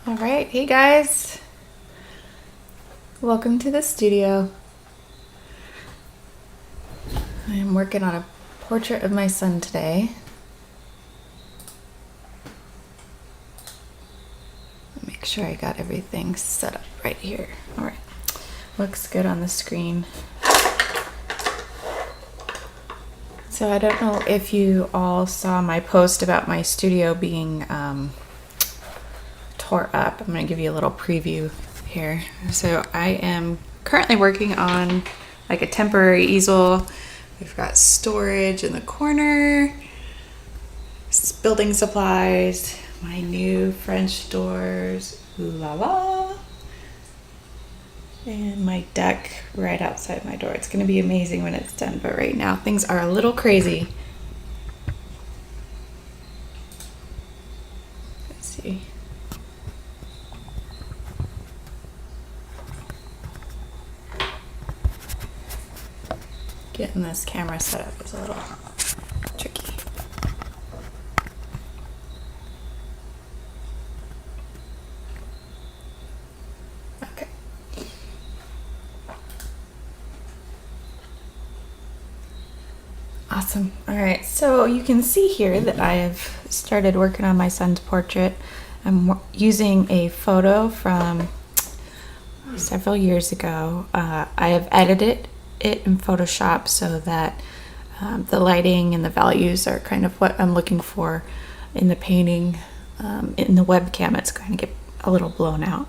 All right, hey guys, welcome to the studio. I am working on a portrait of my son today. Make sure I got everything set up right here. All right, looks good on the screen. So I don't know if you all saw my post about my studio being tore up. I'm going to give you a little preview here. So I am currently working on like a temporary easel. We've got storage in the corner, building supplies, my new French doors, ooh la la, and my deck right outside my door. It's going to be amazing when it's done, but right now things are a little crazy. Let's see. Getting this camera set up is a little tricky. Okay. Awesome. All right, so you can see here that I have started working on my son's portrait. I'm using a photo from several years ago. I have edited it in Photoshop so that the lighting and the values are kind of what I'm looking for in the painting. In the webcam it's going to get a little blown out,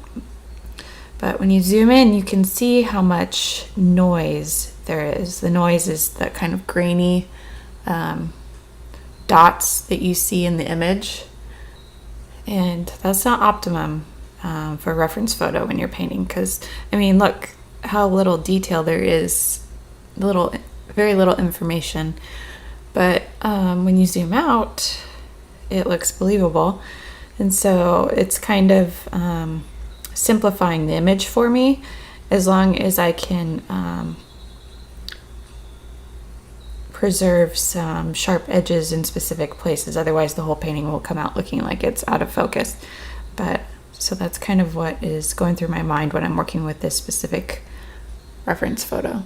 but when you zoom in you can see how much noise there is. The noise is that kind of grainy dots that you see in the image, and that's not optimum for a reference photo when you're painting, because I mean look how little detail there is, very little information, but when you zoom out it looks believable. And so it's kind of simplifying the image for me, as long as I can preserve some sharp edges in specific places. Otherwise the whole painting will come out looking like it's out of focus. But so that's kind of what is going through my mind when I'm working with this specific reference photo.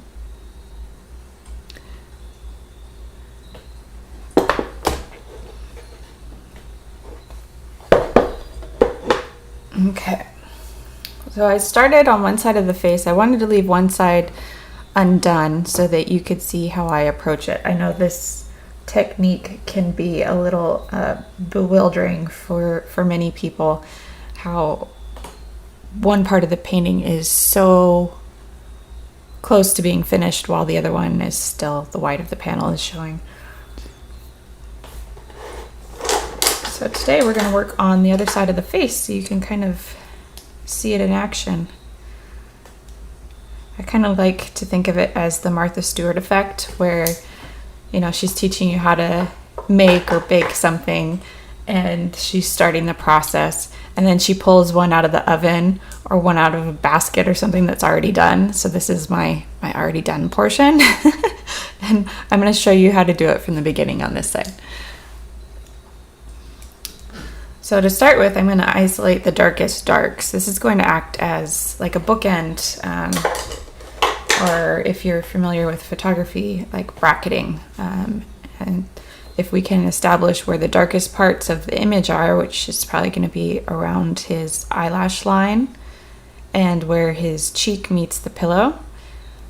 Okay, so I started on one side of the face. I wanted to leave one side undone so that you could see how I approach it. I know this technique can be a little bewildering for many people, how one part of the painting is so close to being finished while the other one is still, the white of the panel is showing. So today we're going to work on the other side of the face so you can kind of see it in action. I kind of like to think of it as the Martha Stewart effect, where, you know, she's teaching you how to make or bake something and she's starting the process, and then she pulls one out of the oven or one out of a basket or something that's already done. So this is my already done portion. And I'm going to show you how to do it from the beginning on this side. So to start with, I'm going to isolate the darkest darks. This is going to act as like a bookend, or if you're familiar with photography, like bracketing. And if we can establish where the darkest parts of the image are, which is probably going to be around his eyelash line and where his cheek meets the pillow,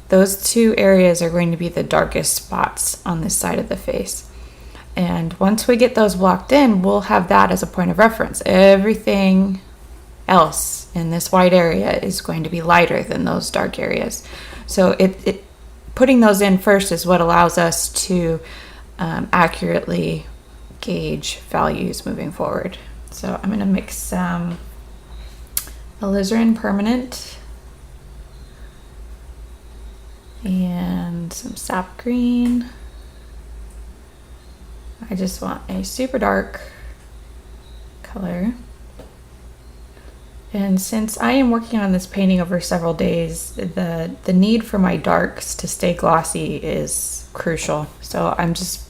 those two areas are going to be the darkest spots on this side of the face. And once we get those blocked in, we'll have that as a point of reference. Everything else in this white area is going to be lighter than those dark areas. So putting those in first is what allows us to accurately gauge values moving forward. So I'm going to mix some alizarin permanent and some sap green. I just want a super dark color. And since I am working on this painting over several days, the need for my darks to stay glossy is crucial. So I'm just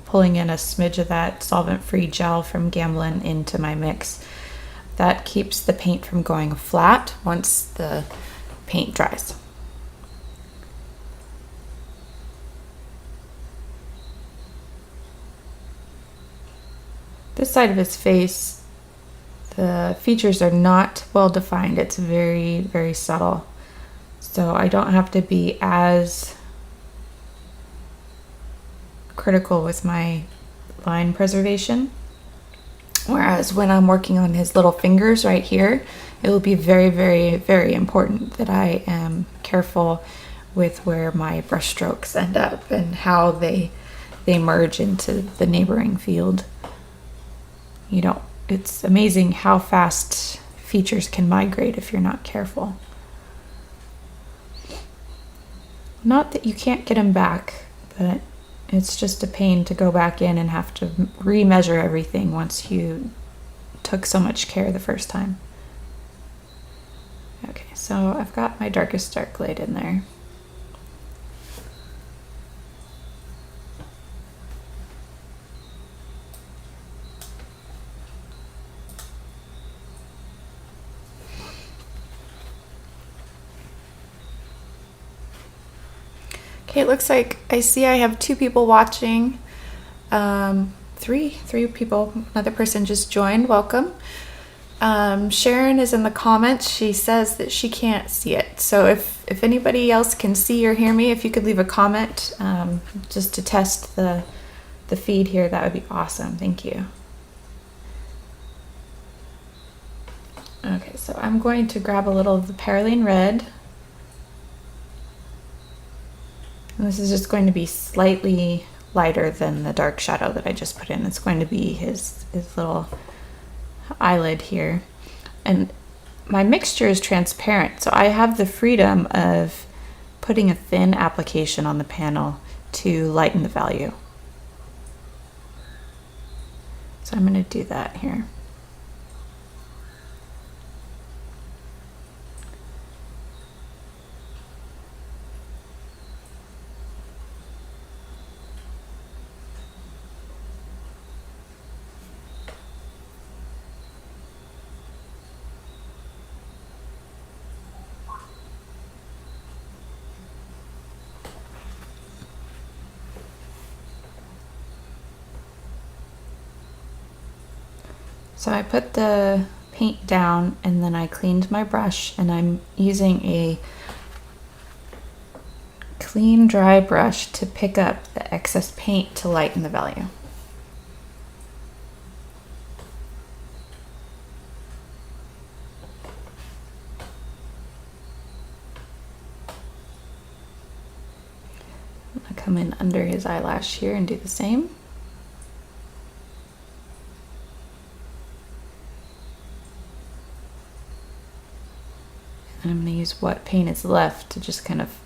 pulling in a smidge of that solvent-free gel from Gamblin into my mix. That keeps the paint from going flat once the paint dries. This side of his face, the features are not well defined. It's very, very subtle. So I don't have to be as critical with my line preservation. Whereas when I'm working on his little fingers right here, it will be very, very, very important that I am careful with where my brush strokes end up and how they merge into the neighboring field. You know, it's amazing how fast features can migrate if you're not careful. Not that you can't get them back, but it's just a pain to go back in and have to remeasure everything once you took so much care the first time. Okay, so I've got my darkest dark light in there. Okay, it looks like I have 2 people watching. Three people. Another person just joined. Welcome. Sharon is in the comments. She says that she can't see it. So if anybody else can see or hear me, if you could leave a comment just to test the feed here, that would be awesome. Thank you. Okay, so I'm going to grab a little of the Perylene Red. And this is just going to be slightly lighter than the dark shadow that I just put in. It's going to be his little eyelid here. And my mixture is transparent, so I have the freedom of putting a thin application on the panel to lighten the value. So I'm going to do that here. So I put the paint down and then I cleaned my brush, and I'm using a clean dry brush to pick up the excess paint to lighten the value. I'll come in under his eyelash here and do the same. And I'm going to use what paint is left to just kind of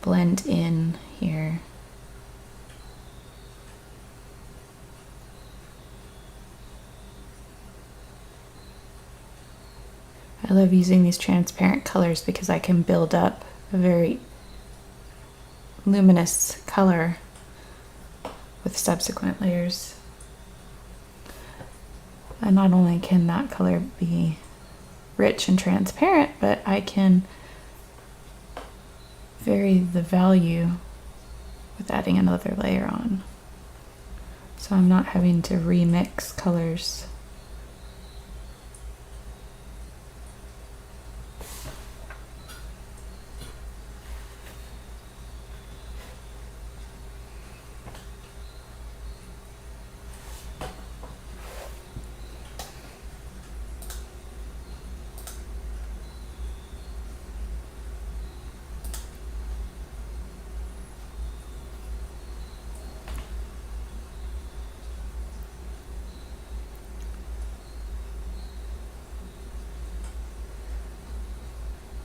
blend in here. I love using these transparent colors because I can build up a very luminous color with subsequent layers. And not only can that color be rich and transparent, but I can vary the value with adding another layer on. So I'm not having to remix colors.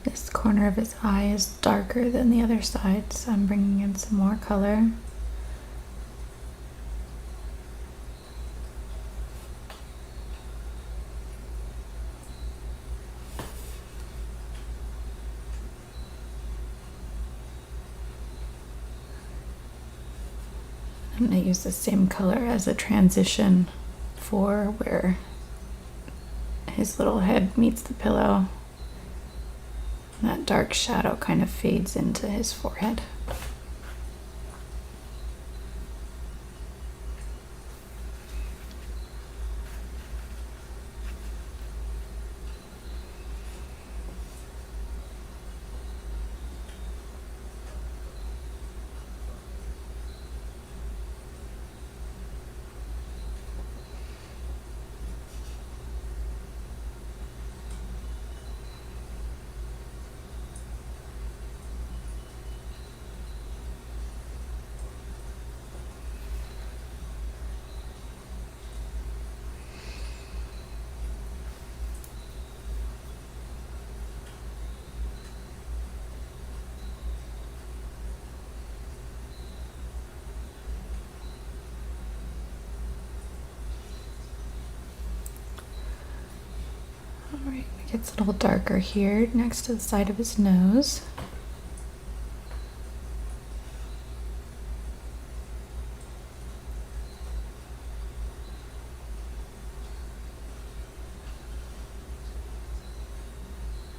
This corner of his eye is darker than the other side, so I'm bringing in some more color. I'm going to use the same color as a transition for where his little head meets the pillow. And that dark shadow kind of fades into his forehead. Alright, it gets a little darker here next to the side of his nose.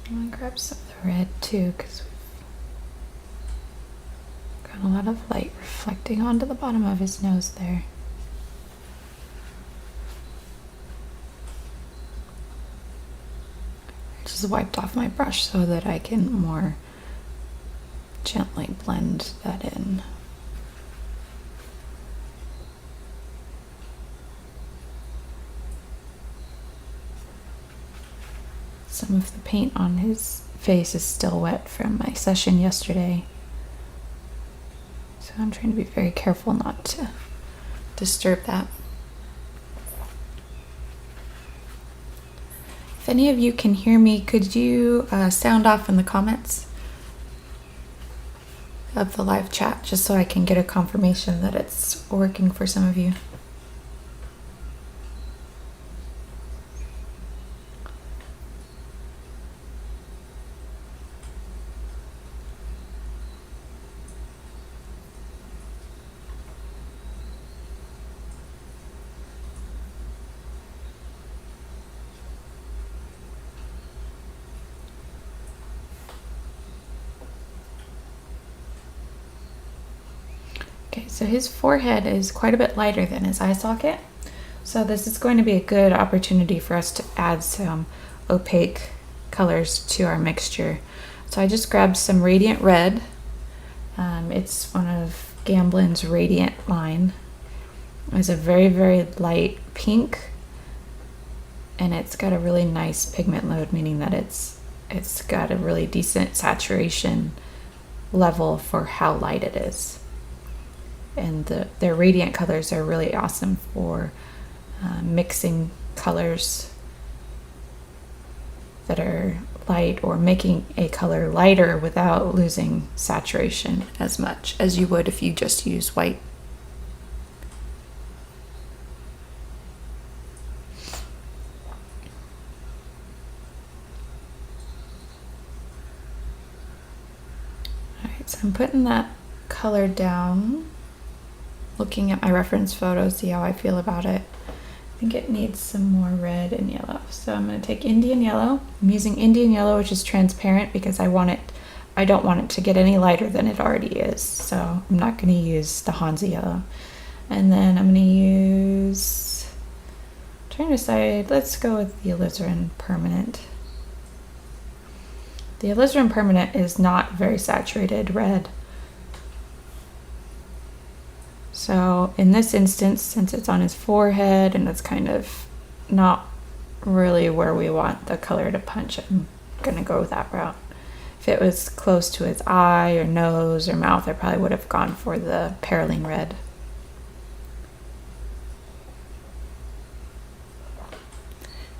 I'm going to grab some of the red too, because we've got a lot of light reflecting onto the bottom of his nose there. Just wiped off my brush so that I can more gently blend that in. Some of the paint on his face is still wet from my session yesterday, so I'm trying to be very careful not to disturb that. If any of you can hear me, could you sound off in the comments of the live chat, just so I can get a confirmation that it's working for some of you? Okay, so his forehead is quite a bit lighter than his eye socket. So this is going to be a good opportunity for us to add some opaque colors to our mixture. So I just grabbed some Radiant Red. It's one of Gamblin's Radiant line. It's a very, very light pink, and it's got a really nice pigment load, meaning that it's got a really decent saturation level for how light it is. And their Radiant colors are really awesome for mixing colors that are light, or making a color lighter without losing saturation as much as you would if you just use white. Alright, so I'm putting that color down, looking at my reference photo, see how I feel about it. I think it needs some more red and yellow. So I'm going to take Indian Yellow. I'm using Indian Yellow, which is transparent, because I don't want it to get any lighter than it already is. So I'm not going to use the Hansa Yellow. And then I'm going to use, I'm trying to decide, let's go with the Alizarin Permanent. The Alizarin Permanent is not very saturated red. So in this instance, since it's on his forehead and it's kind of not really where we want the color to punch, I'm gonna go with that route. If it was close to his eye or nose or mouth, I probably would have gone for the Perylene Red.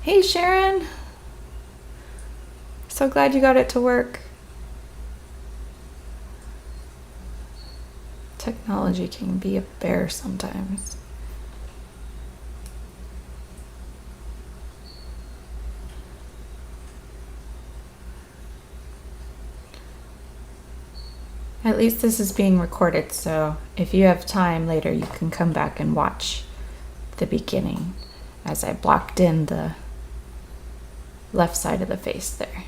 Hey Sharon! So glad you got it to work. Technology can be a bear sometimes. At least this is being recorded, so if you have time later, you can come back and watch the beginning as I blocked in the left side of the face there.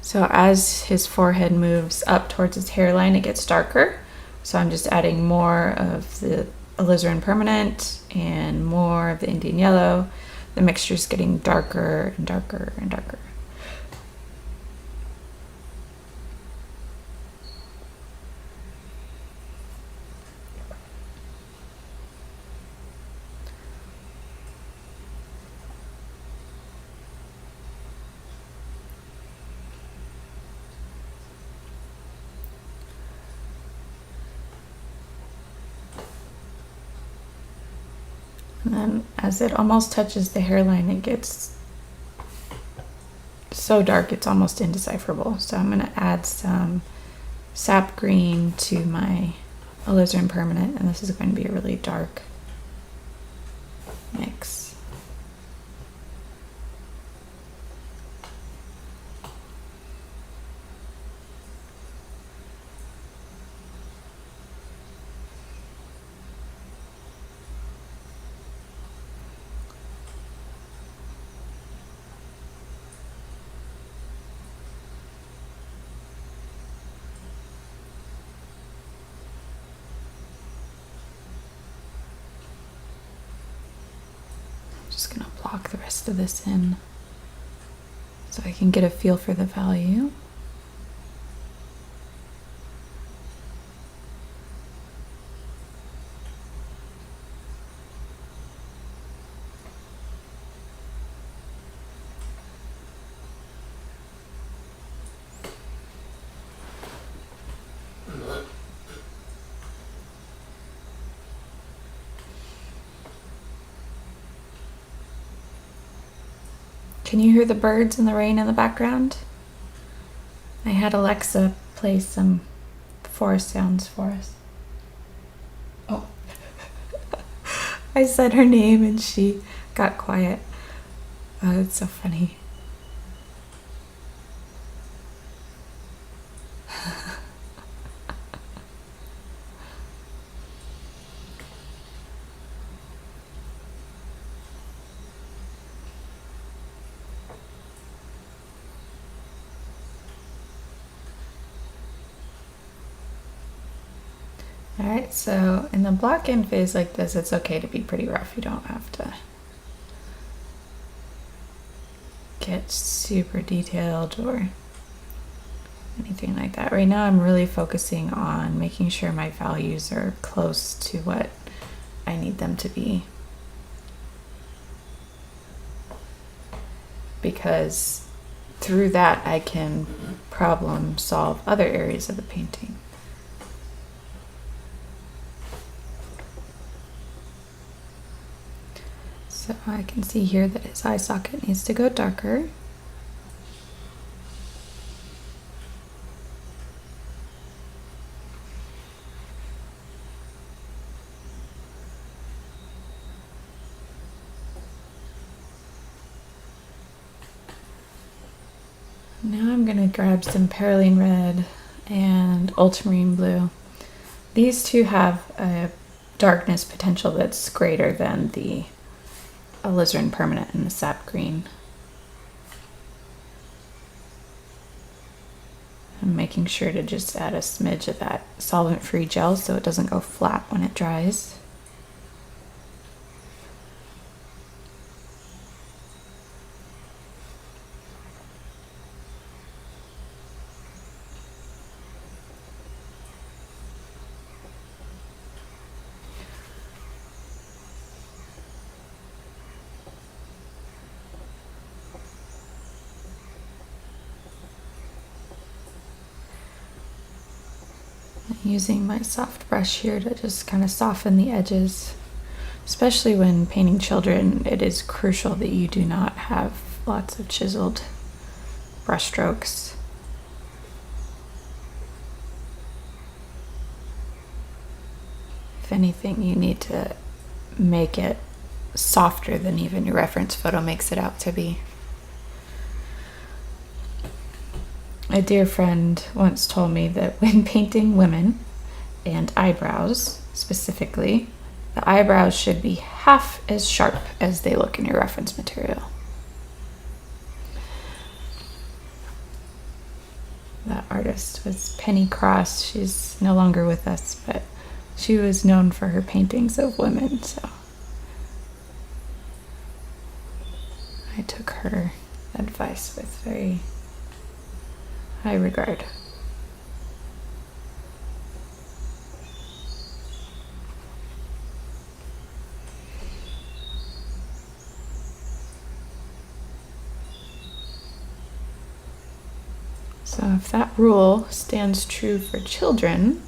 So as his forehead moves up towards his hairline, it gets darker. So I'm just adding more of the alizarin permanent and more of the Indian yellow. The mixture is getting darker and darker and darker. And then as it almost touches the hairline, it gets so dark it's almost indecipherable. So I'm going to add some sap green to my alizarin permanent, and this is going to be a really dark mix. Just gonna block the rest of this in so I can get a feel for the value. Can you hear the birds and the rain in the background? I had Alexa play some forest sounds for us. Oh. I said her name and she got quiet. Oh, it's so funny. Alright, so in the block in phase like this, it's okay to be pretty rough. You don't have to get super detailed or anything like that. Right now I'm really focusing on making sure my values are close to what I need them to be, because through that I can problem solve other areas of the painting. So I can see here that his eye socket needs to go darker. Now I'm going to grab some perylene red and ultramarine blue. These two have a darkness potential that's greater than the alizarin permanent and the sap green. I'm making sure to just add a smidge of that solvent-free gel so it doesn't go flat when it dries. Using my soft brush here to just kind of soften the edges. Especially when painting children, it is crucial that you do not have lots of chiseled brush strokes. If anything, you need to make it softer than even your reference photo makes it out to be. A dear friend once told me that when painting women and eyebrows specifically, the eyebrows should be half as sharp as they look in your reference material. That artist was Penny Cross. She's no longer with us, but she was known for her paintings of women, so I took her advice with very high regard. So if that rule stands true for children,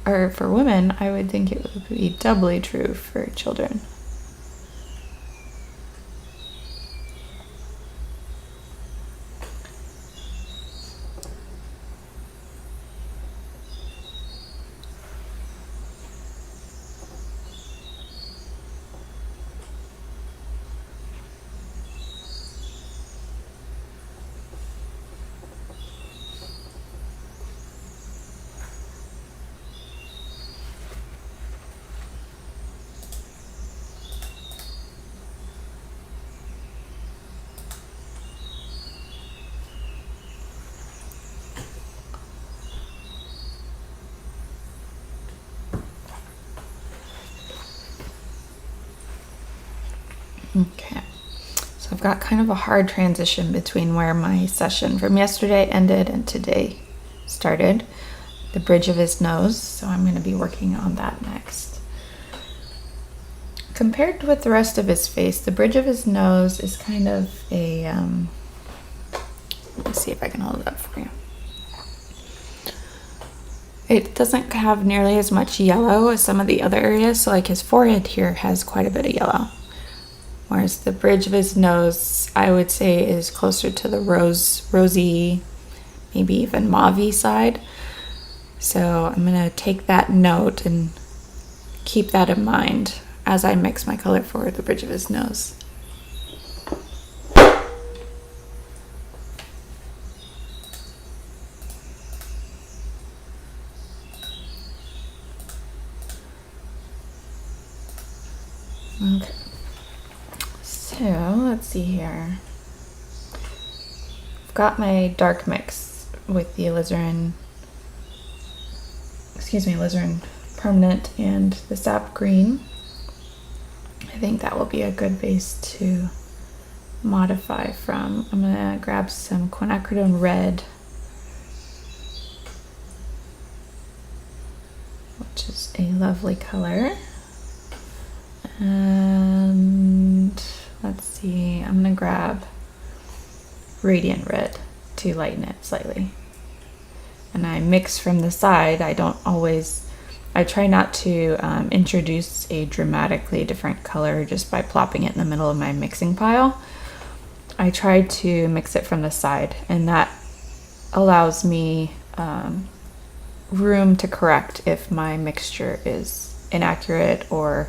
or for women, I would think it would be doubly true for children. Okay, so I've got kind of a hard transition between where my session from yesterday ended and today started. The bridge of his nose, so I'm going to be working on that next. Compared with the rest of his face, the bridge of his nose is kind of a, let me see if I can hold it up for you. It doesn't have nearly as much yellow as some of the other areas, so like his forehead here has quite a bit of yellow. Whereas the bridge of his nose, I would say, is closer to the rosy, maybe even mauve-y side. So I'm going to take that note and keep that in mind as I mix my color for the bridge of his nose. Okay. So let's see here. I've got my dark mix with the alizarin permanent and the sap green. I think that will be a good base to modify from. I'm gonna grab some quinacridone red, which is a lovely color. And let's see, I'm gonna grab radiant red to lighten it slightly. And I mix from the side. I try not to introduce a dramatically different color just by plopping it in the middle of my mixing pile. I try to mix it from the side, and that allows me room to correct if my mixture is inaccurate or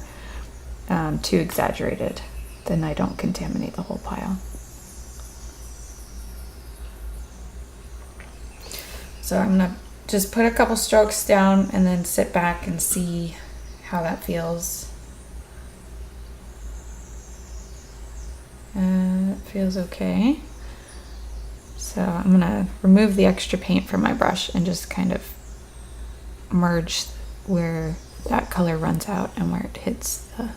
too exaggerated. Then I don't contaminate the whole pile. So I'm gonna just put a couple strokes down and then sit back and see how that feels. It feels okay. So I'm gonna remove the extra paint from my brush and just kind of merge where that color runs out and where it hits the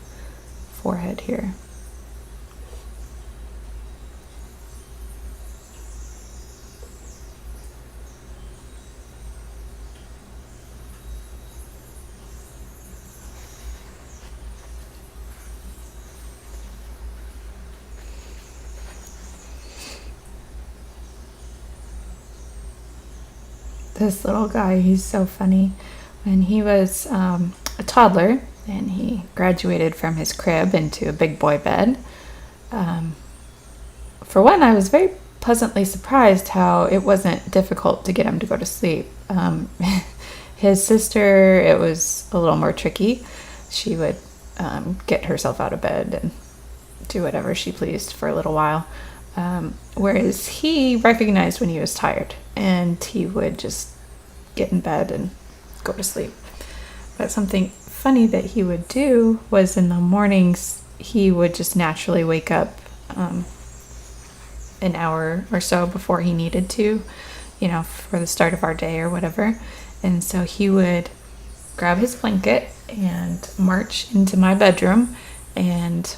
forehead here. This little guy, he's so funny. When he was a toddler and he graduated from his crib into a big boy bed, for one, I was very pleasantly surprised how it wasn't difficult to get him to go to sleep. His sister, it was a little more tricky. She would get herself out of bed and do whatever she pleased for a little while. Whereas he recognized when he was tired, and he would just get in bed and go to sleep. But something funny that he would do was in the mornings, he would just naturally wake up an hour or so before he needed to, for the start of our day or whatever. And so he would grab his blanket and march into my bedroom and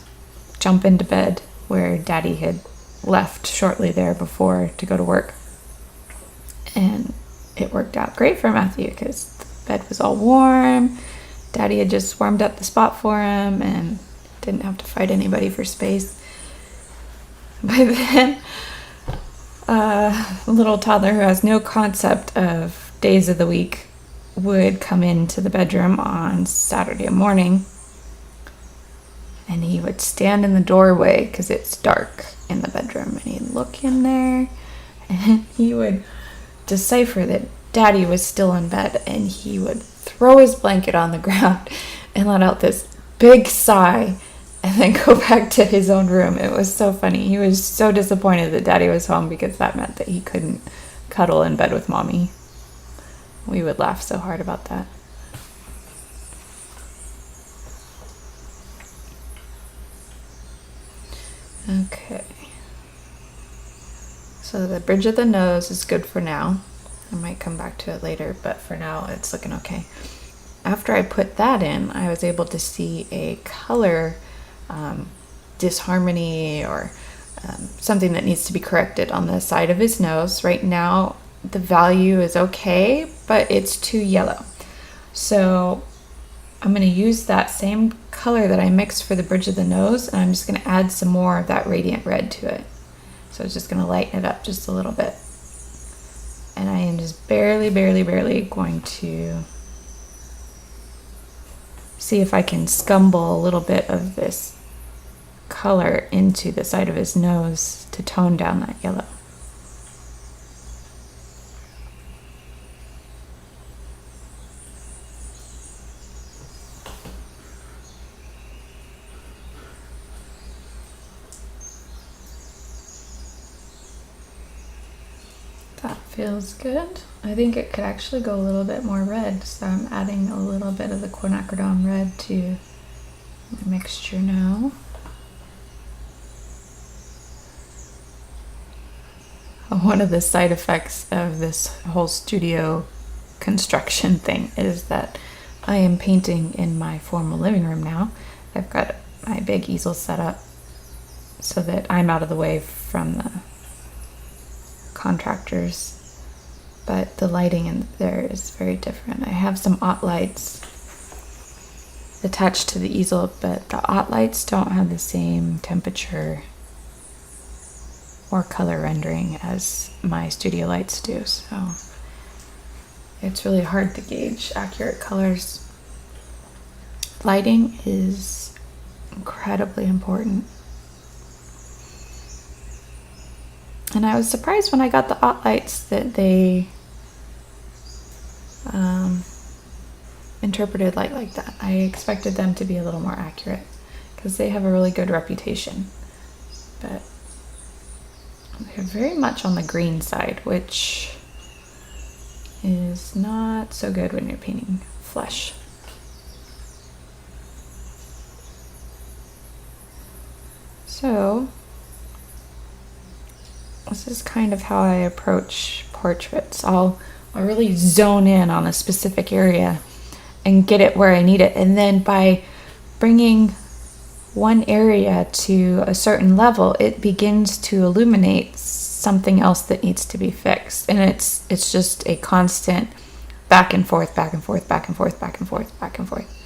jump into bed where Daddy had left shortly there before to go to work. And it worked out great for Matthew because the bed was all warm. Daddy had just warmed up the spot for him and didn't have to fight anybody for space. But then a little toddler who has no concept of days of the week would come into the bedroom on Saturday morning, and he would stand in the doorway because it's dark in the bedroom, and he'd look in there and he would decipher that Daddy was still in bed, and he would throw his blanket on the ground and let out this big sigh and then go back to his own room. It was so funny. He was so disappointed that Daddy was home because that meant that he couldn't cuddle in bed with Mommy. We would laugh so hard about that. Okay. So the bridge of the nose is good for now. I might come back to it later, but for now it's looking okay. After I put that in, I was able to see a color disharmony or something that needs to be corrected on the side of his nose. Right now the value is okay, but it's too yellow. So I'm going to use that same color that I mixed for the bridge of the nose, and I'm just going to add some more of that radiant red to it. So it's just going to lighten it up just a little bit. And I am just barely going to see if I can scumble a little bit of this color into the side of his nose to tone down that yellow. That feels good. I think it could actually go a little bit more red, so I'm adding a little bit of the quinacridone red to the mixture now. One of the side effects of this whole studio construction thing is that I am painting in my formal living room now. I've got my big easel set up so that I'm out of the way from the contractors, but the lighting in there is very different. I have some OT lights attached to the easel, but the OT lights don't have the same temperature or color rendering as my studio lights do, so it's really hard to gauge accurate colors. Lighting is incredibly important. And I was surprised when I got the OT lights that they interpreted light like that. I expected them to be a little more accurate because they have a really good reputation. But they're very much on the green side, which is not so good when you're painting flesh. So this is kind of how I approach portraits. I'll really zone in on a specific area and get it where I need it. And then by bringing one area to a certain level, it begins to illuminate something else that needs to be fixed. And it's just a constant back and forth, back and forth, back and forth, back and forth, back and forth.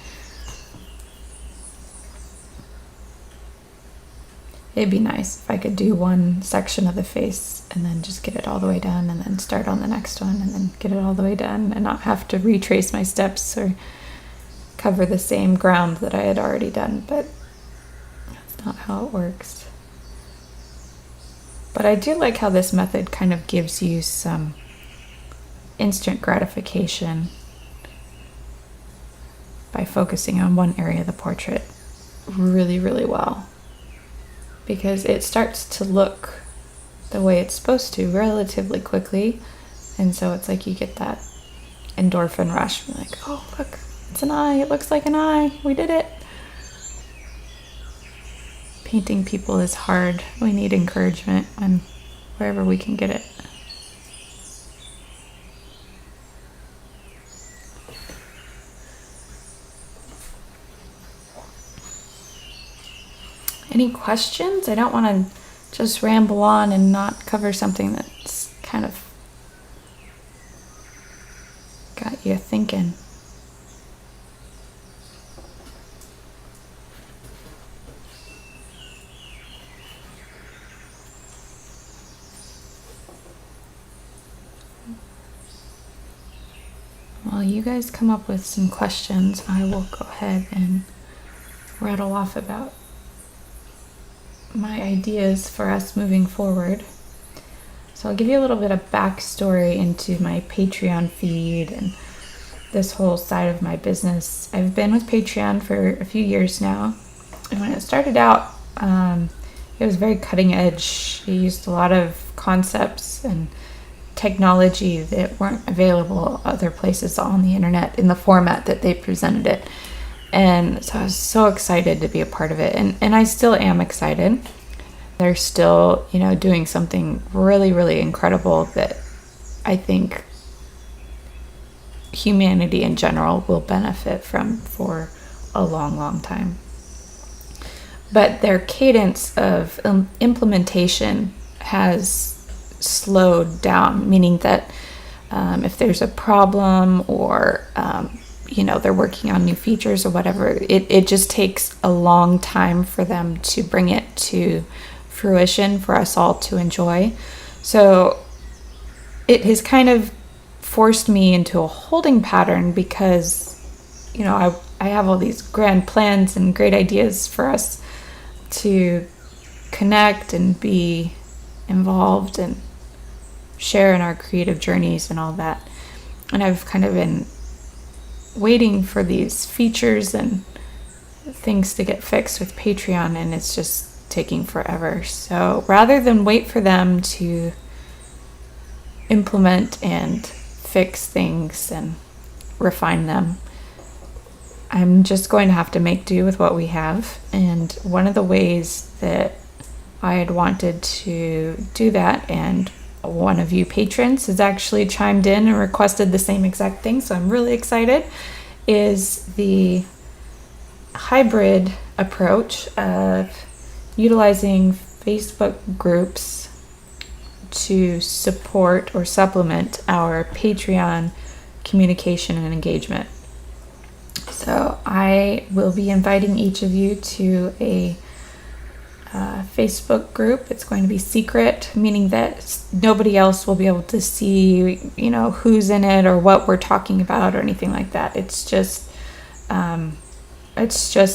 It'd be nice if I could do one section of the face and then just get it all the way done and then start on the next one and then get it all the way done and not have to retrace my steps or cover the same ground that I had already done, but that's not how it works. But I do like how this method kind of gives you some instant gratification by focusing on one area of the portrait really, really well. Because it starts to look the way it's supposed to relatively quickly. And so it's like you get that endorphin rush. You're like, oh, look, it's an eye. It looks like an eye. We did it. Painting people is hard. We need encouragement and wherever we can get it. Any questions? I don't want to just ramble on and not cover something that's kind of got you thinking. While you guys come up with some questions, I will go ahead and rattle off about my ideas for us moving forward. So I'll give you a little bit of backstory into my Patreon feed and this whole side of my business. I've been with Patreon for a few years now, and when it started out, it was very cutting edge. It used a lot of concepts and technology that weren't available other places on the internet in the format that they presented it. And so I was so excited to be a part of it. And I still am excited. They're still, doing something really, really incredible that I think humanity in general will benefit from for a long, long time. But their cadence of implementation has slowed down, meaning that if there's a problem or they're working on new features or whatever, it just takes a long time for them to bring it to fruition for us all to enjoy. So it has kind of forced me into a holding pattern because, I have all these grand plans and great ideas for us to connect and be involved and share in our creative journeys and all that. And I've kind of been waiting for these features and things to get fixed with Patreon, and it's just taking forever. So rather than wait for them to implement and fix things and refine them, I'm just going to have to make do with what we have. And one of the ways that I had wanted to do that, and one of you patrons has actually chimed in and requested the same exact thing, so I'm really excited, is the hybrid approach of utilizing Facebook groups to support or supplement our Patreon communication and engagement. So I will be inviting each of you to a Facebook group. It's going to be secret, meaning that nobody else will be able to see, who's in it or what we're talking about or anything like that. It's just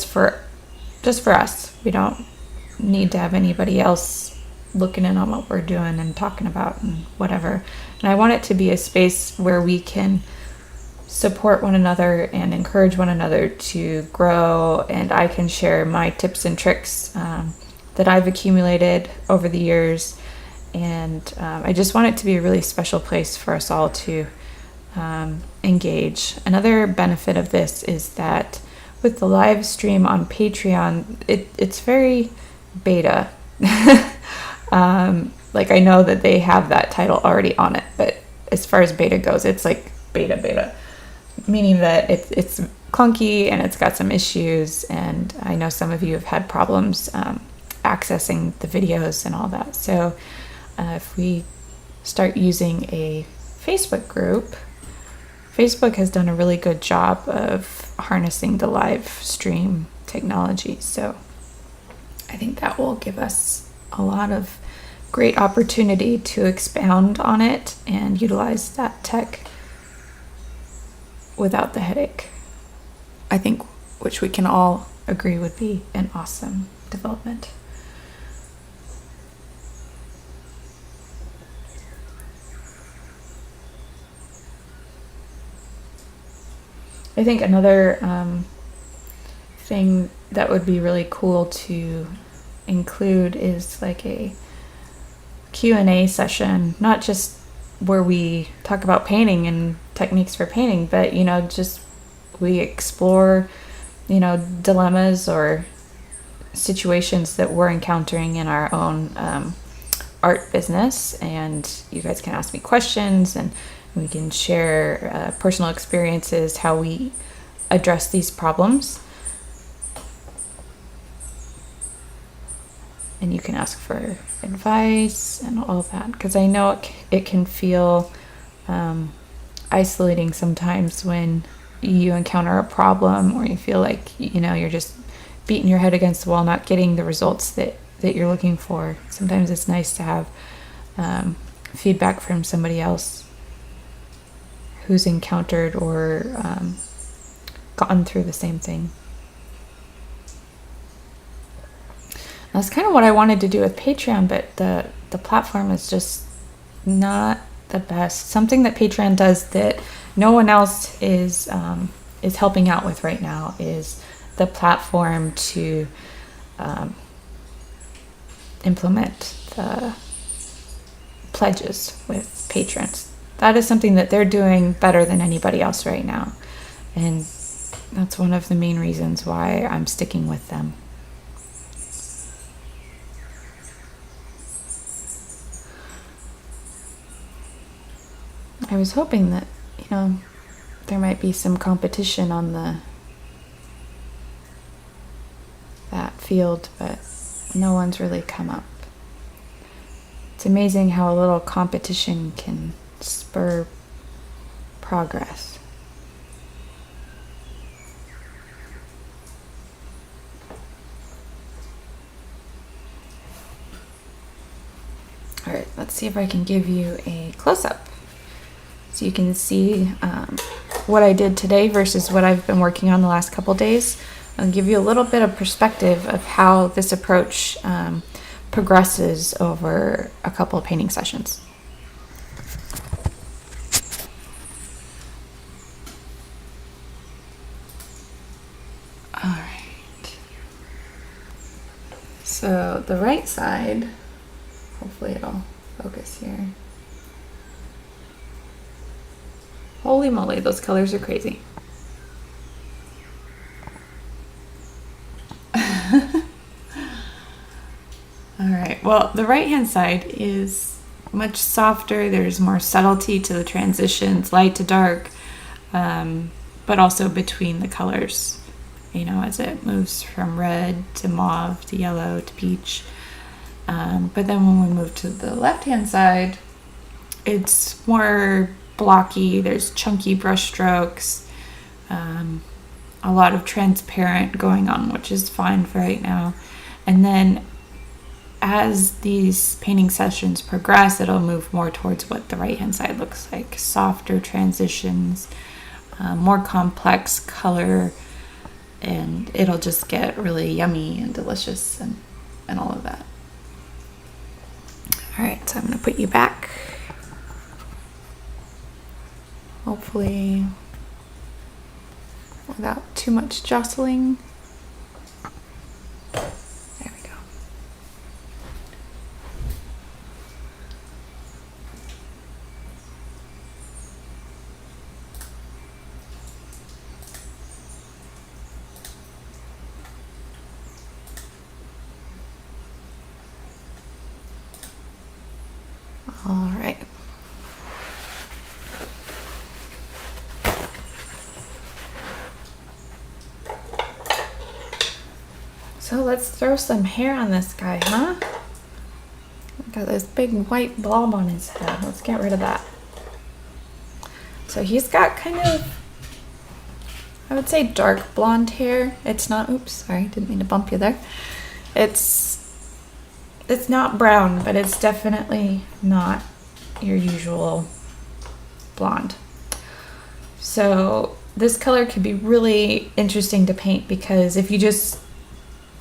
for us. We don't need to have anybody else looking in on what we're doing and talking about and whatever. And I want it to be a space where we can support one another and encourage one another to grow, and I can share my tips and tricks that I've accumulated over the years, and I just want it to be a really special place for us all to engage. Another benefit of this is that with the live stream on Patreon, it's very beta. Like, I know that they have that title already on it, but as far as beta goes, it's like beta, meaning that it's clunky and it's got some issues, and I know some of you have had problems accessing the videos and all that. So if we start using a Facebook group, Facebook has done a really good job of harnessing the live stream technology. So I think that will give us a lot of great opportunity to expound on it and utilize that tech without the headache. I think, which we can all agree would be an awesome development. I think another thing that would be really cool to include is like a Q&A session, not just where we talk about painting and techniques for painting, but, you know, just we explore, you know, dilemmas or situations that we're encountering in our own art business, and you guys can ask me questions and we can share personal experiences, how we address these problems. And you can ask for advice and all of that, because I know it can feel isolating sometimes when you encounter a problem or you feel like, you know, you're just beating your head against the wall, not getting the results that you're looking for. Sometimes it's nice to have feedback from somebody else who's encountered or gotten through the same thing. That's kind of what I wanted to do with Patreon, but the platform is just not the best. Something that Patreon does that no one else is helping out with right now is the platform to implement the pledges with patrons. That is something that they're doing better than anybody else right now, and that's one of the main reasons why I'm sticking with them. I was hoping that, you know, there might be some competition on that field, but no one's really come up. It's amazing how a little competition can spur progress. All right, let's see if I can give you a close-up so you can see what I did today versus what I've been working on the last couple days. I'll give you a little bit of perspective of how this approach progresses over a couple of painting sessions. All right. So the right side, hopefully it'll focus here. Holy moly, those colors are crazy. All right, well, the right-hand side is much softer. There's more subtlety to the transitions, light to dark, but also between the colors, you know, as it moves from red to mauve to yellow to peach. But then when we move to the left-hand side, it's more blocky. There's chunky brush strokes, a lot of transparent going on, which is fine for right now. And then as these painting sessions progress, it'll move more towards what the right hand side looks like. Softer transitions, more complex color, and it'll just get really yummy and delicious and all of that. All right, so I'm going to put you back. Hopefully without too much jostling. There we go. All right. So let's throw some hair on this guy, huh? Got this big white blob on his head. Let's get rid of that. So he's got kind of, I would say, dark blonde hair. It's not, oops, sorry, didn't mean to bump you there. It's not brown, but it's definitely not your usual blonde. So this color could be really interesting to paint, because if you just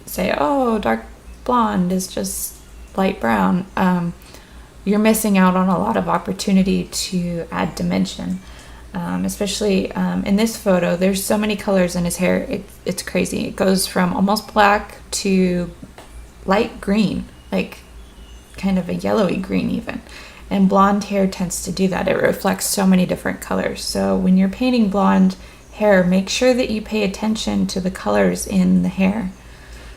say, oh, dark blonde is just light brown, you're missing out on a lot of opportunity to add dimension. Especially in this photo, there's so many colors in his hair, it's crazy. It goes from almost black to light green. Like, kind of a yellowy green even. And blonde hair tends to do that. It reflects so many different colors. So when you're painting blonde hair, make sure that you pay attention to the colors in the hair.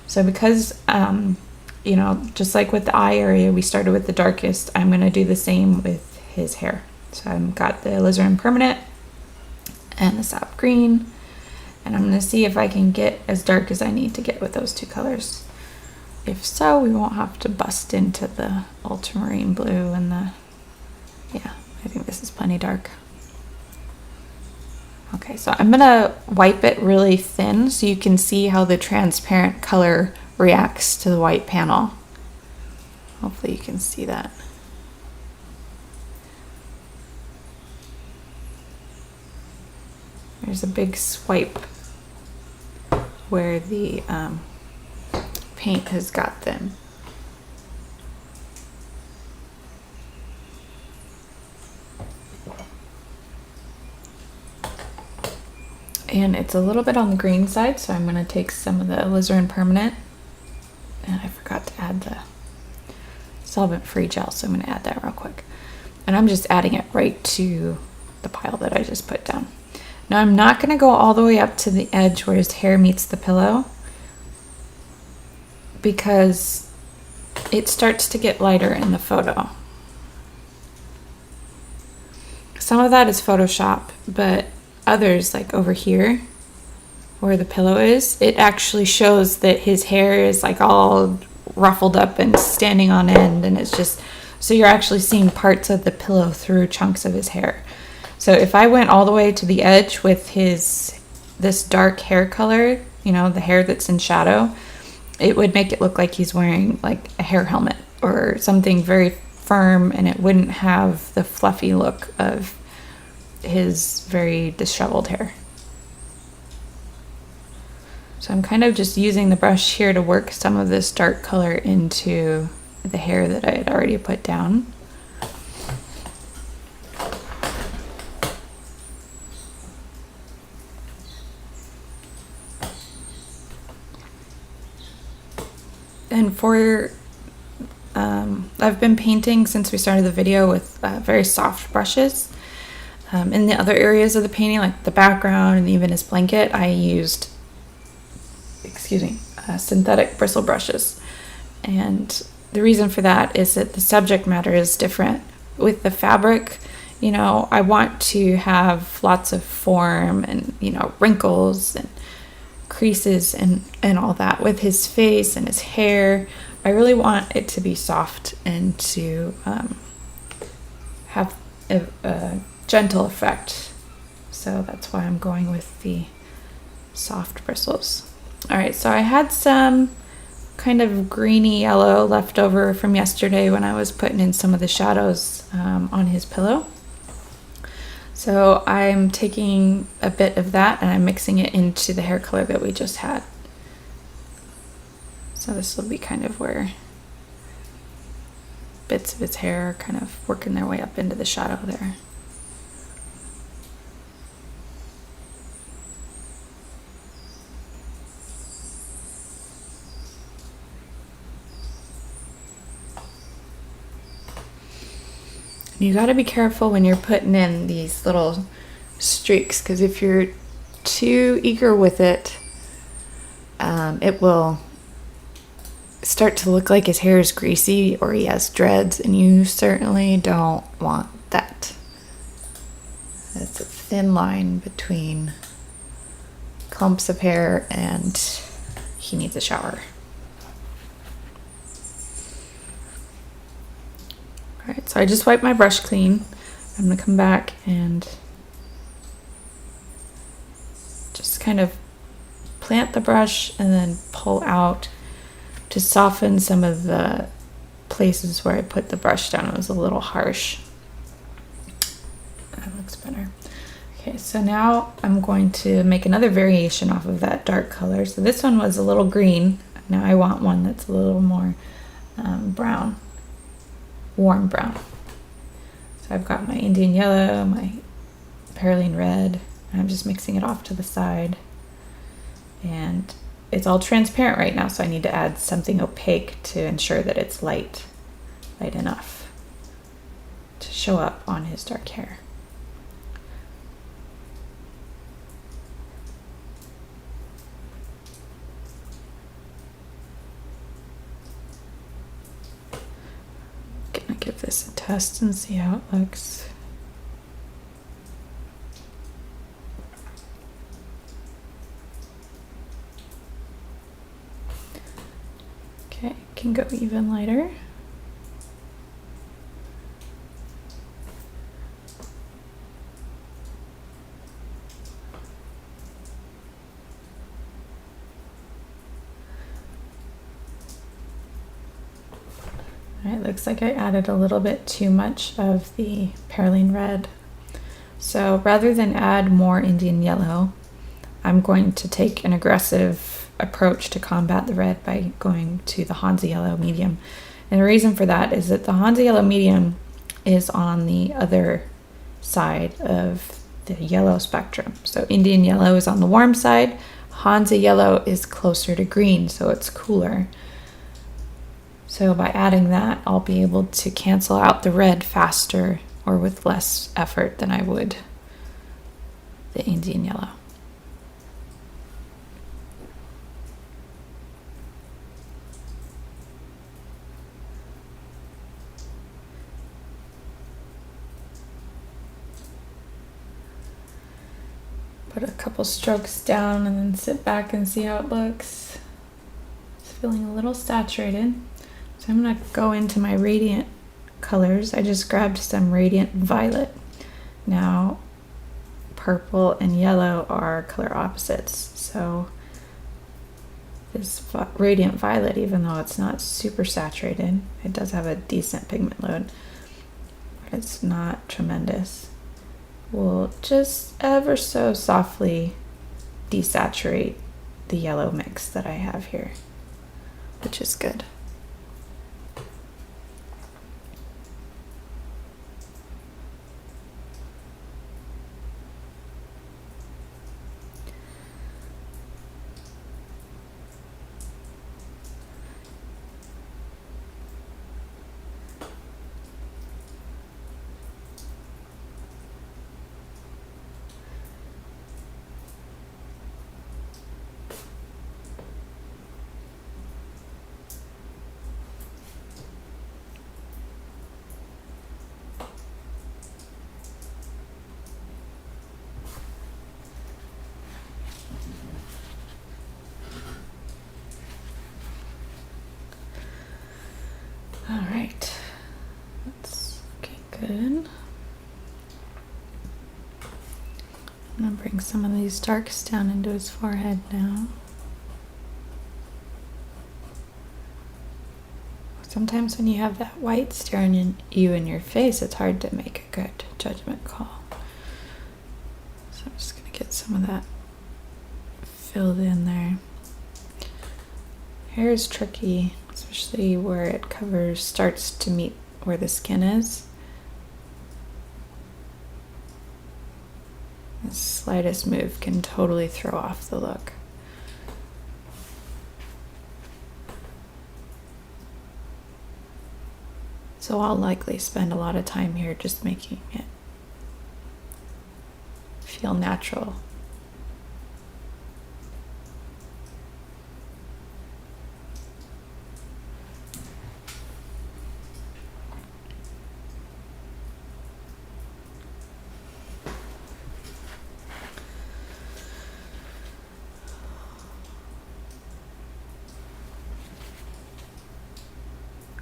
So because, you know, just like with the eye area, we started with the darkest, I'm going to do the same with his hair. So I've got the alizarin permanent and the sap green, and I'm going to see if I can get as dark as I need to get with those two colors. If so, we won't have to bust into the ultramarine blue and the, yeah, I think this is plenty dark. Okay, so I'm gonna wipe it really thin so you can see how the transparent color reacts to the white panel. Hopefully you can see that. There's a big swipe where the paint has got them. And it's a little bit on the green side, so I'm going to take some of the alizarin permanent, and I forgot to add the solvent-free gel, so I'm going to add that real quick. And I'm just adding it right to the pile that I just put down. Now I'm not going to go all the way up to the edge where his hair meets the pillow, because it starts to get lighter in the photo. Some of that is Photoshop, but others, like over here where the pillow is, it actually shows that his hair is like all ruffled up and standing on end, and it's just, so you're actually seeing parts of the pillow through chunks of his hair. So if I went all the way to the edge with this dark hair color, you know, the hair that's in shadow, it would make it look like he's wearing like a hair helmet or something very firm, and it wouldn't have the fluffy look of his very disheveled hair. So I'm kind of just using the brush here to work some of this dark color into the hair that I had already put down. And for I've been painting since we started the video with very soft brushes. In the other areas of the painting, like the background and even his blanket, I used, synthetic bristle brushes. And the reason for that is that the subject matter is different. With the fabric, you know, I want to have lots of form and, you know, wrinkles and creases and all that. With his face and his hair, I really want it to be soft and to have a gentle effect. So that's why I'm going with the soft bristles. All right, so I had some kind of greeny yellow left over from yesterday when I was putting in some of the shadows on his pillow. So I'm taking a bit of that and I'm mixing it into the hair color that we just had. So this will be kind of where bits of his hair are kind of working their way up into the shadow there. You got to be careful when you're putting in these little streaks, because if you're too eager with it, it will start to look like his hair is greasy or he has dreads, and you certainly don't want that. It's a thin line between clumps of hair and he needs a shower. Alright, so I just wiped my brush clean. I'm going to come back and just kind of plant the brush and then pull out to soften some of the places where I put the brush down. It was a little harsh. That looks better. Okay, so now I'm going to make another variation off of that dark color. So this one was a little green. Now I want one that's a little more brown. Warm brown. So I've got my Indian yellow, my perylene red, and I'm just mixing it off to the side. And it's all transparent right now, so I need to add something opaque to ensure that it's light light enough to show up on his dark hair. Gonna give this a test and see how it looks. Okay, can go even lighter. It looks like I added a little bit too much of the perylene red. So rather than add more Indian yellow, I'm going to take an aggressive approach to combat the red by going to the Hansa yellow medium. And the reason for that is that the Hansa yellow medium is on the other side of the yellow spectrum. So Indian yellow is on the warm side, Hansa yellow is closer to green, so it's cooler. So by adding that, I'll be able to cancel out the red faster or with less effort than I would the Indian yellow. Put a couple strokes down and then sit back and see how it looks. It's feeling a little saturated. So I'm going to go into my radiant colors. I just grabbed some radiant violet. Now, purple and yellow are color opposites. So this radiant violet, even though it's not super saturated, it does have a decent pigment load, but it's not tremendous. We'll just ever so softly desaturate the yellow mix that I have here, which is good. All right, that's looking good. I'm gonna bring some of these darks down into his forehead now. Sometimes when you have that white staring in you in your face, it's hard to make a good judgment call. So I'm just gonna get some of that filled in there. Hair is tricky, especially where it starts to meet where the skin is. The slightest move can totally throw off the look. So I'll likely spend a lot of time here just making it feel natural.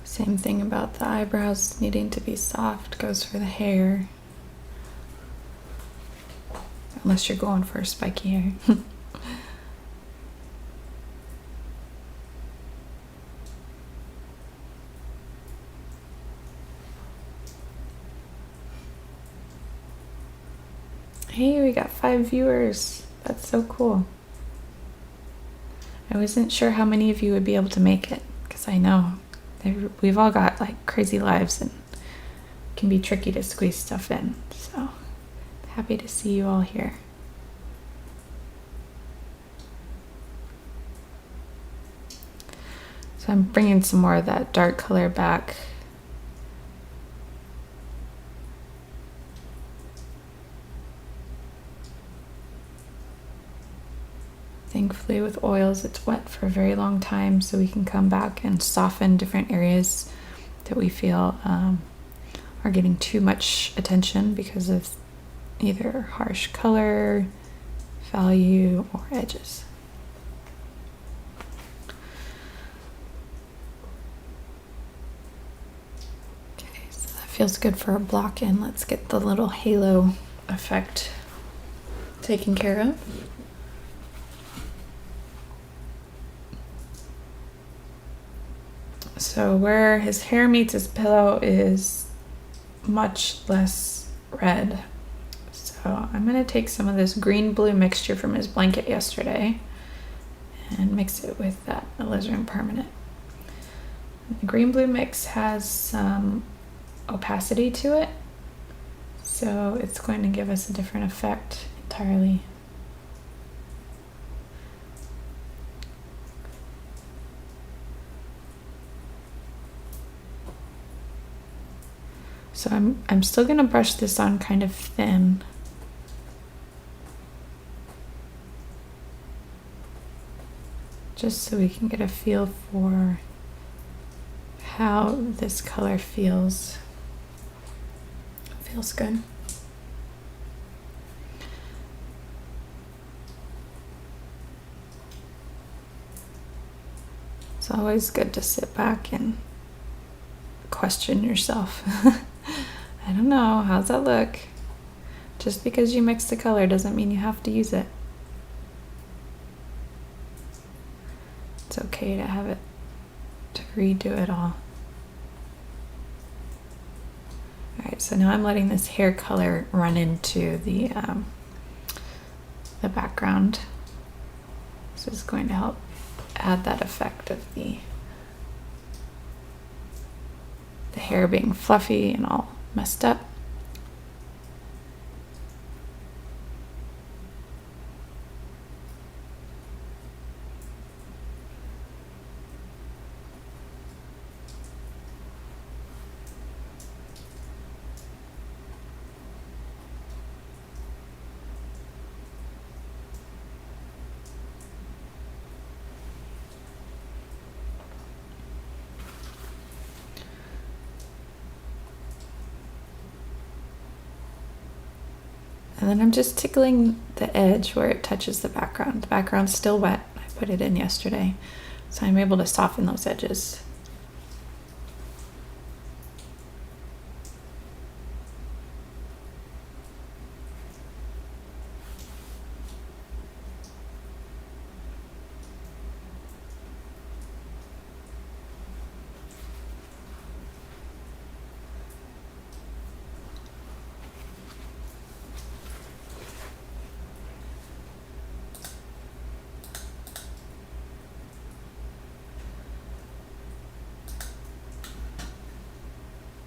Same thing about the eyebrows needing to be soft goes for the hair. Unless you're going for spiky hair. Hey, we got 5 viewers. That's so cool. I wasn't sure how many of you would be able to make it, because I know we've all got like crazy lives and it can be tricky to squeeze stuff in. So happy to see you all here. So I'm bringing some more of that dark color back hopefully with oils it's wet for a very long time, so we can come back and soften different areas that we feel are getting too much attention because of either harsh color, value, or edges. Okay, so that feels good for a block in. Let's get the little halo effect taken care of. So where his hair meets his pillow is much less red. So I'm going to take some of this green-blue mixture from his blanket yesterday and mix it with that alizarin permanent. The green-blue mix has some opacity to it, so it's going to give us a different effect entirely. So I'm still gonna brush this on kind of thin. Just so we can get a feel for how this color feels. Feels good. It's always good to sit back and question yourself. I don't know, how's that look? Just because you mix the color doesn't mean you have to use it. It's okay to have it, to redo it all. Alright, so now I'm letting this hair color run into the background. This is going to help add that effect of the hair being fluffy and all messed up. And then I'm just tickling the edge where it touches the background. The background's still wet. I put it in yesterday, so I'm able to soften those edges.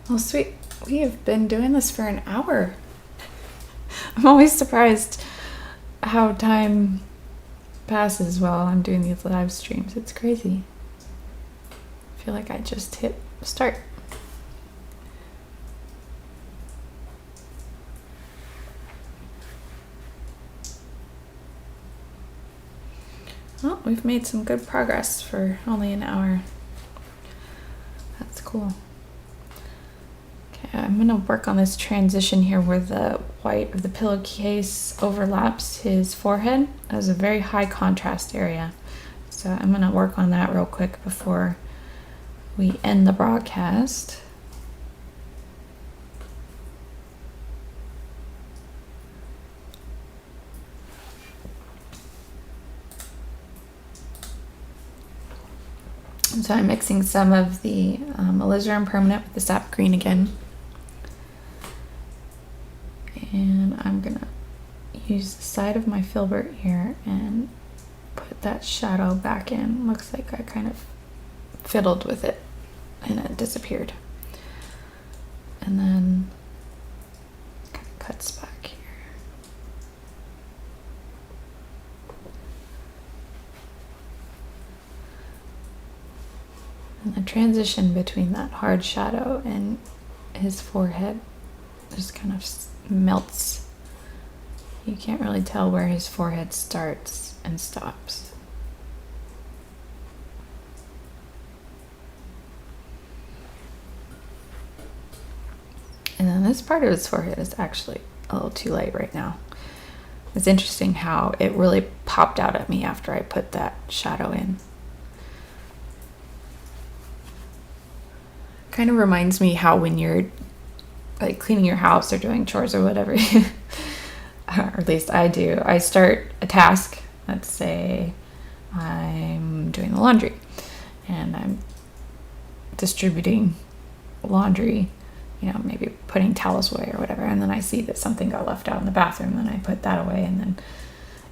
Well, sweet, we have been doing this for an hour. I'm always surprised how time passes while I'm doing these live streams. It's crazy. I feel like I just hit start. Well, we've made some good progress for only an hour. That's cool. I'm going to work on this transition here where the white of the pillowcase overlaps his forehead. That's a very high contrast area. So I'm going to work on that real quick before we end the broadcast. So I'm mixing some of the alizarin permanent with the sap green again. And I'm gonna use the side of my filbert here and put that shadow back in. Looks like I kind of fiddled with it and it disappeared. And then kind of cuts back here. And the transition between that hard shadow and his forehead just kind of melts. You can't really tell where his forehead starts and stops. And this part of his forehead is actually a little too light right now. It's interesting how it really popped out at me after I put that shadow in. Kind of reminds me how when you're like cleaning your house or doing chores or whatever, or at least I do, I start a task. Let's say I'm doing the laundry and I'm distributing laundry, you know, maybe putting towels away or whatever, and then I see that something got left out in the bathroom, and I put that away, and then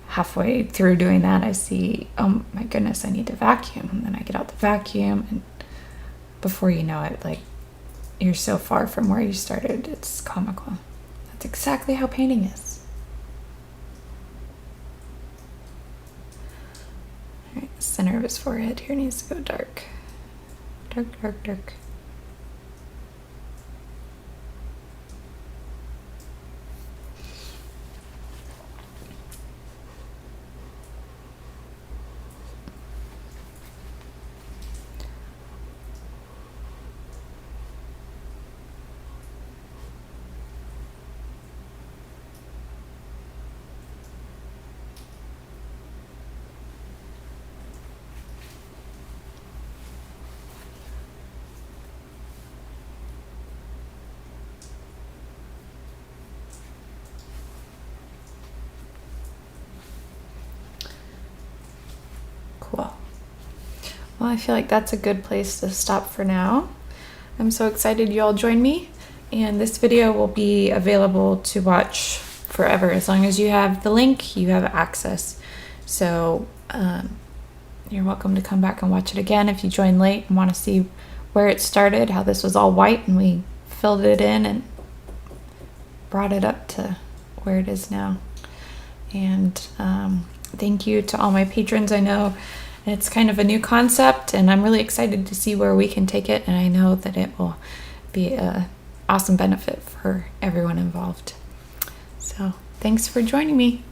halfway through doing that I see, oh my goodness, I need to vacuum, and then I get out the vacuum, and before you know it, like, you're so far from where you started, it's comical. That's exactly how painting is. All right, the center of his forehead here needs to go dark. Dark, dark, dark. Cool. Well, I feel like that's a good place to stop for now. I'm so excited you all joined me, and this video will be available to watch forever. As long as you have the link, you have access. So you're welcome to come back and watch it again if you joined late and want to see where it started, how this was all white and we filled it in and brought it up to where it is now. And thank you to all my patrons. I know it's kind of a new concept, and I'm really excited to see where we can take it, and I know that it will be an awesome benefit for everyone involved. So thanks for joining me.